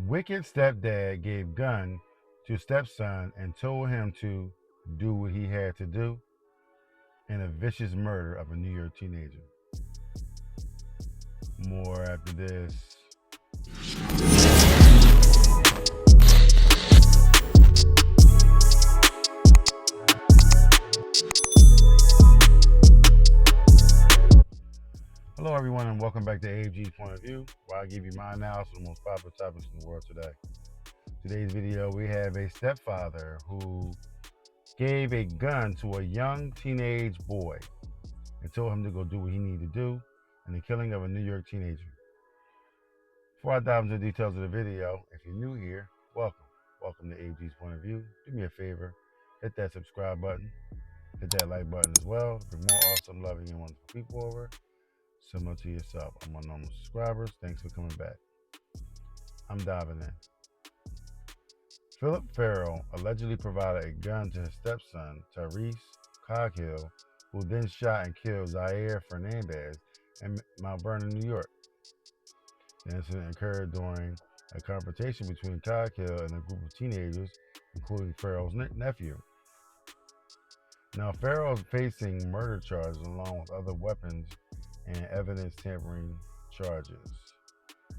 Wicked stepdad gave gun to stepson and told him to do what he had to do in a vicious murder of a New York teenager. More after this. Hello, everyone, and welcome back to AG's Point of View, where I give you my analysis of the most popular topics in the world today. Today's video, we have a stepfather who gave a gun to a young teenage boy and told him to go do what he needed to do in the killing of a New York teenager. Before I dive into the details of the video, if you're new here, welcome. Welcome to AG's Point of View. Do me a favor, hit that subscribe button, hit that like button as well. Bring more awesome, loving, and wonderful people over, similar to yourself. I'm on normal subscribers. Thanks for coming back. I'm diving in. Phillip Ferrill allegedly provided a gun to his stepson, Tyrese Coghill, who then shot and killed Zyaire Fernandez in Mount Vernon, New York. The incident occurred during a confrontation between Coghill and a group of teenagers, including Ferrill's nephew. Now, Ferrill is facing murder charges along with other weapons and evidence tampering charges.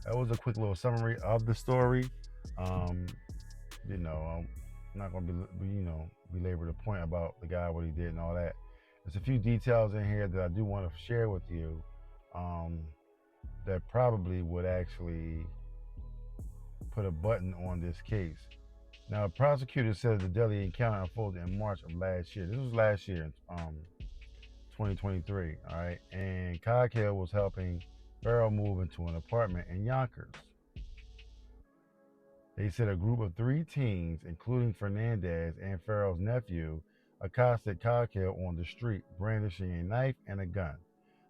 That was a quick little summary of the story. I'm not going to belabor the point about the guy, what he did, and all that. There's a few details in here that I do want to share with you that probably would actually put a button on this case. Now, prosecutors said the deadly encounter unfolded in March of last year. This was last year, 2023, all right? And Coghill was helping Ferrill move into an apartment in Yonkers. They said a group of 3 teens, including Fernandez and Ferrill's nephew, accosted Coghill on the street, brandishing a knife and a gun.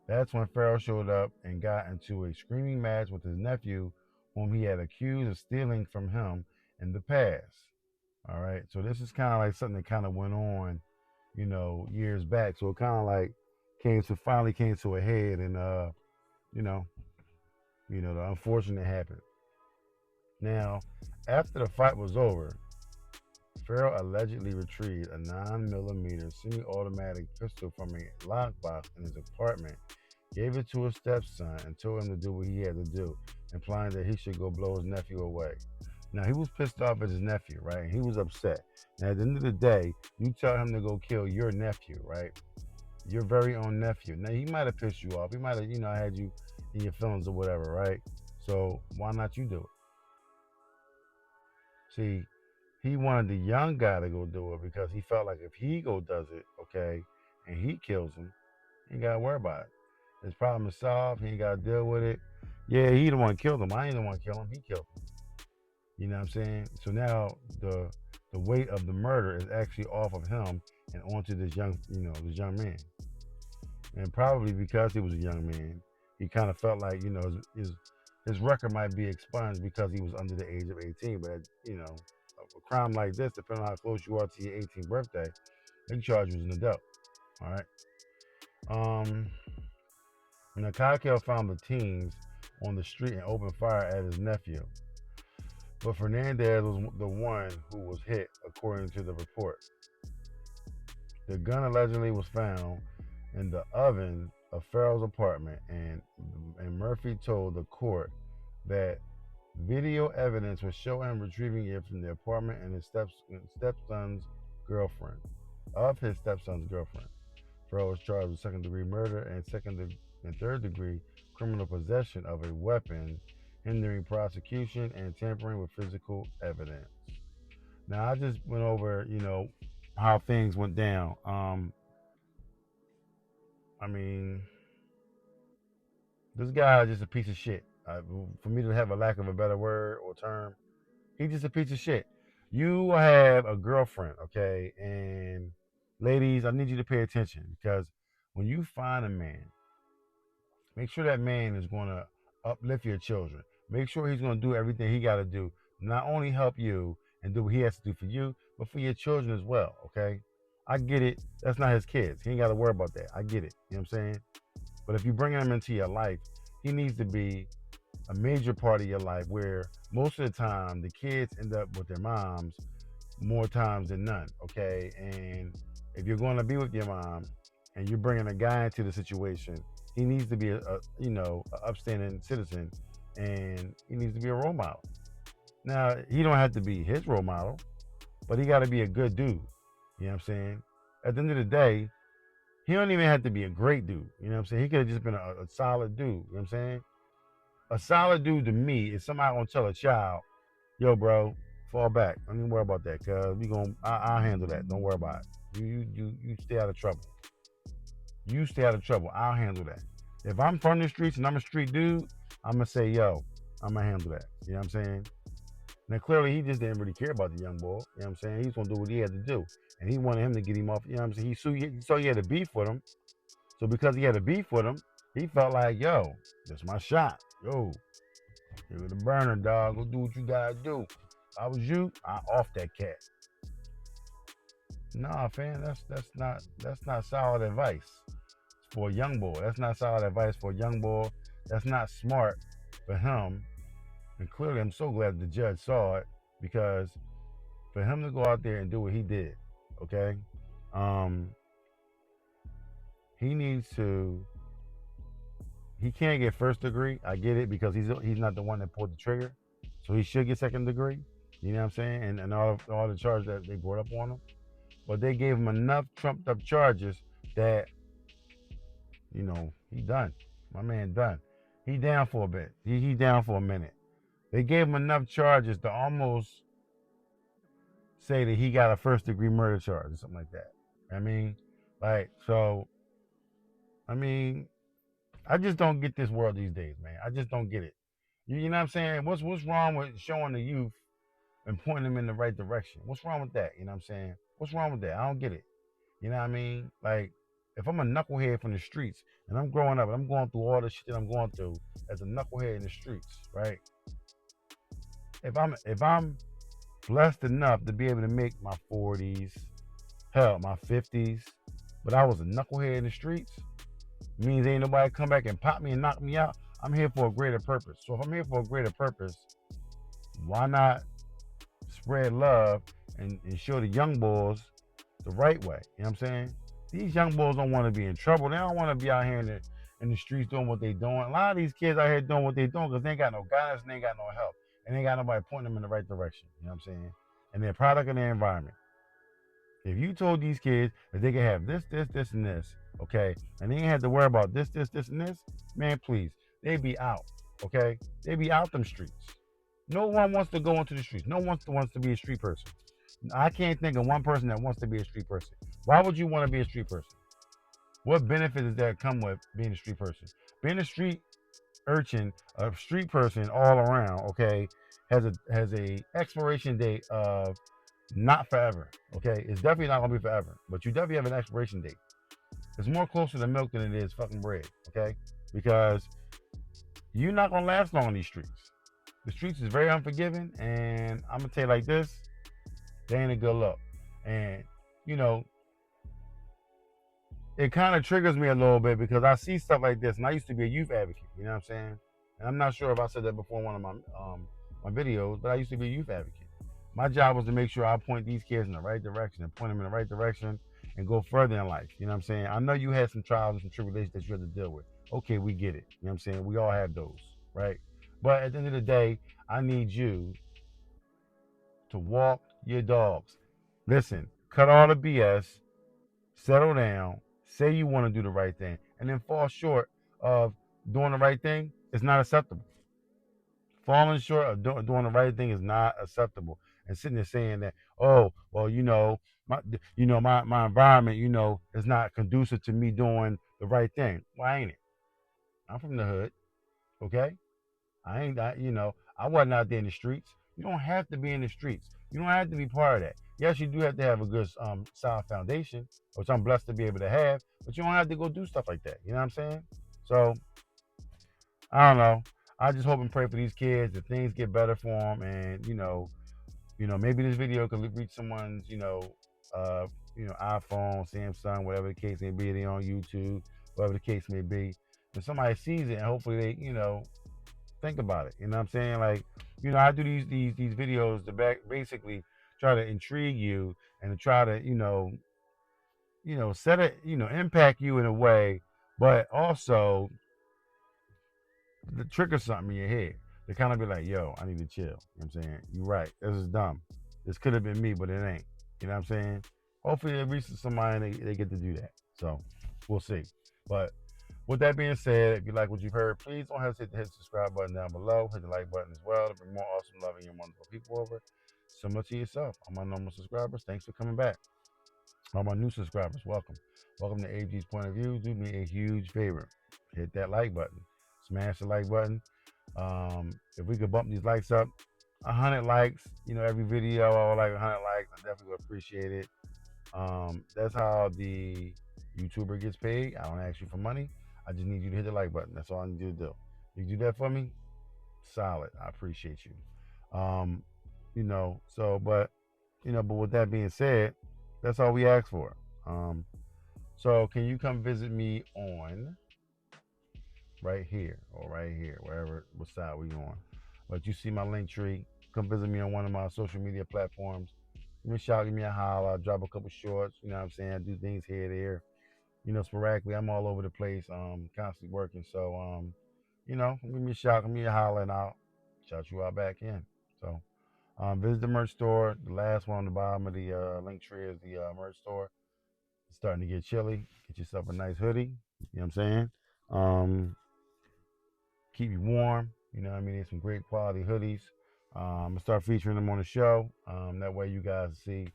That's when Ferrill showed up and got into a screaming match with his nephew, whom he had accused of stealing from him in the past. All right, so this is kind of like something that kind of went on, years back. So it kind of like finally came to a head, and the unfortunate happened. Now, after the fight was over, Ferrill allegedly retrieved a 9mm semi-automatic pistol from a lockbox in his apartment, gave it to his stepson, and told him to do what he had to do, implying that he should go blow his nephew away. Now, he was pissed off at his nephew, right? He was upset. Now, at the end of the day, you tell him to go kill your nephew, right? Your very own nephew. Now, he might have pissed you off. He might have, had you in your feelings or whatever, right? So, why not you do it? See, he wanted the young guy to go do it because he felt like if he does it, okay, and he kills him, he ain't got to worry about it. His problem is solved. He ain't got to deal with it. Yeah, he the one killed him. I ain't the one kill him. He killed him. You know what I'm saying? So now the weight of the murder is actually off of him and onto this young man. And probably because he was a young man, he kind of felt like, his record might be expunged because he was under the age of 18. But, a crime like this, depending on how close you are to your 18th birthday, they can charge you as an adult. All right. Now, Coghill found the teens on the street and opened fire at his nephew. But Fernandez was the one who was hit, according to the report. The gun allegedly was found in the oven of Ferrill's apartment, and Murphy told the court that video evidence would show him retrieving it from the apartment and his stepson's girlfriend. Ferrill was charged with second-degree murder and third-degree criminal possession of a weapon, hindering prosecution, and tampering with physical evidence. Now, I just went over, how things went down. This guy is just a piece of shit. For me to have a lack of a better word or term, he's just a piece of shit. You have a girlfriend, okay? And ladies, I need you to pay attention, because when you find a man, make sure that man is going to uplift your children. Make sure he's going to do everything he got to do, not only help you and do what he has to do for you, but for your children as well, okay? I get it. That's not his kids. He ain't got to worry about that. I get it. You know what I'm saying? But if you bring him into your life, he needs to be a major part of your life where most of the time the kids end up with their moms more times than none, okay? And if you're going to be with your mom and you're bringing a guy into the situation, he needs to be a upstanding citizen, and he needs to be a role model. Now, he don't have to be his role model, but he got to be a good dude. You know what I'm saying? At the end of the day, he don't even have to be a great dude. You know what I'm saying? He could have just been a solid dude. You know what I'm saying? A solid dude to me is somebody gonna tell a child, "Yo, bro, fall back. Don't even worry about that, cause I'll handle that. Don't worry about it. You stay out of trouble. You stay out of trouble. I'll handle that. If I'm from the streets and I'm a street dude, I'm gonna say, yo, I'm gonna handle that. You know what I'm saying? Now, clearly, he just didn't really care about the young boy. You know what I'm saying? He's gonna do what he had to do, and he wanted him to get him off. You know what I'm saying? He saw he had a beef with him, so because he had a beef with him, he felt like, yo, that's my shot. Yo, give it a burner, dog. Go do what you gotta do. If I was you, I off that cat. Nah, fam, that's not solid advice for a young boy. That's not solid advice for a young boy. That's not smart for him. And clearly, I'm so glad the judge saw it, because for him to go out there and do what he did, okay, um, he needs to. He can't get first degree. I get it, because he's not the one that pulled the trigger, so he should get second degree. You know what I'm saying? And all the charges that they brought up on him, but they gave him enough trumped up charges that he done. My man done. He down for a bit. He down for a minute. They gave him enough charges to almost say that he got a first degree murder charge or something like that. I mean, like, so, I mean, I just don't get this world these days, man. I just don't get it. You know what I'm saying? What's wrong with showing the youth and pointing them in the right direction? What's wrong with that? You know what I'm saying? What's wrong with that? I don't get it. You know what I mean? Like, if I'm a knucklehead from the streets and I'm growing up and I'm going through all the shit that I'm going through as a knucklehead in the streets, right? If I'm blessed enough to be able to make my 40s, hell, my 50s, but I was a knucklehead in the streets, means ain't nobody come back and pop me and knock me out. I'm here for a greater purpose. So if I'm here for a greater purpose, why not spread love and show the young boys the right way? You know what I'm saying? These young boys don't want to be in trouble. They don't want to be out here in the streets doing what they doing. A lot of these kids out here doing what they doing because they ain't got no guidance and they ain't got no help. And they ain't got nobody pointing them in the right direction. You know what I'm saying? And they're a product of their environment. If you told these kids that they could have this, and this, okay, and they ain't had to worry about this, and this, man, please, they be out, okay? They be out them streets. No one wants to go into the streets. No one wants to be a street person. I can't think of one person that wants to be a street person. Why would you want to be a street person? What benefit does that come with being a street person? Being a street urchin, a street person all around, okay, has a expiration date of not forever. Okay, it's definitely not gonna be forever, but you definitely have an expiration date. It's more closer to milk than it is fucking bread. Okay, because you're not gonna last long on these streets. The streets is very unforgiving, and I'm gonna tell you like this: they ain't a good look. And you know, it kind of triggers me a little bit because I see stuff like this, and I used to be a youth advocate. You know what I'm saying? And I'm not sure if I said that before in one of my videos, but I used to be a youth advocate. My job was to make sure I point these kids in the right direction and point them in the right direction and go further in life. You know what I'm saying? I know you had some trials and some tribulations that you had to deal with. Okay, we get it. You know what I'm saying? We all have those, right? But at the end of the day, I need you to walk your dogs. Listen, cut all the BS, settle down, say you want to do the right thing, and then fall short of doing the right thing is not acceptable. Falling short of doing the right thing is not acceptable. And sitting there saying that, oh, well, my environment, is not conducive to me doing the right thing. Why ain't it? I'm from the hood, okay? I wasn't out there in the streets. You don't have to be in the streets. You don't have to be part of that. Yes, you do have to have a good solid foundation, which I'm blessed to be able to have, but you don't have to go do stuff like that. You know what I'm saying? So, I don't know. I just hope and pray for these kids that things get better for them, and maybe this video could reach someone's, iPhone, Samsung, whatever the case may be. They on YouTube, whatever the case may be. And somebody sees it, and hopefully they, Think about it. You know what I'm saying? Like, I do these videos to basically try to intrigue you and to try to, set it, impact you in a way, but also to trigger something in your head. To kind of be like, yo, I need to chill. You know what I'm saying? You're right. This is dumb. This could have been me, but it ain't. You know what I'm saying? Hopefully it reaches somebody and they get to do that. So we'll see. But with that being said, if you like what you've heard, please don't hesitate to hit the subscribe button down below. Hit the like button as well to bring more awesome, loving, and wonderful people over. Similar to yourself. All my normal subscribers, thanks for coming back. All my new subscribers, welcome. Welcome to AG's Point of View. Do me a huge favor. Hit that like button. Smash the like button. If we could bump these likes up, 100 likes, every video, or like 100 likes, I definitely would appreciate it. That's how the YouTuber gets paid. I don't ask you for money. I just need you to hit the like button. That's all I need you to do. You do that for me? Solid. I appreciate you. But with that being said, that's all we ask for. So can you come visit me on right here, wherever, what side we on. But you see my link tree. Come visit me on one of my social media platforms. Give me a shout, give me a holler. I'll drop a couple shorts. You know what I'm saying? I do things here, there. Sporadically. I'm all over the place. Constantly working. So, give me a shout, give me a holler, and I'll shout you out back in. So, visit the merch store. The last one on the bottom of the link tree is the merch store. It's starting to get chilly. Get yourself a nice hoodie. You know what I'm saying? Keep you warm. There's some great quality hoodies. I'm gonna start featuring them on the show. That way you guys see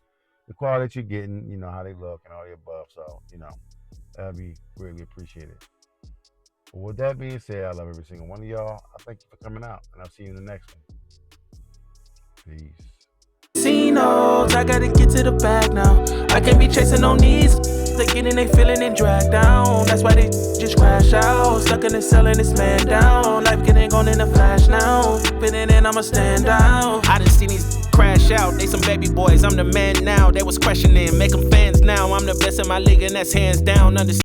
the quality that you're getting, how they look and all the above. So, that'd be greatly appreciated. But with that being said, I love every single one of y'all. I thank you for coming out, and I'll see you in the next one. Peace. I gotta get to the bag now. I can't be chasing on these. They getting they feeling and dragged down. That's why they just crash out. Stuck in the cell and it's man down. Life getting gone in a flash now. Fitting in, I'ma stand out. I done seen these crash out. They some baby boys, I'm the man now. They was questioning, make them fans now. I'm the best in my league and that's hands down. Understand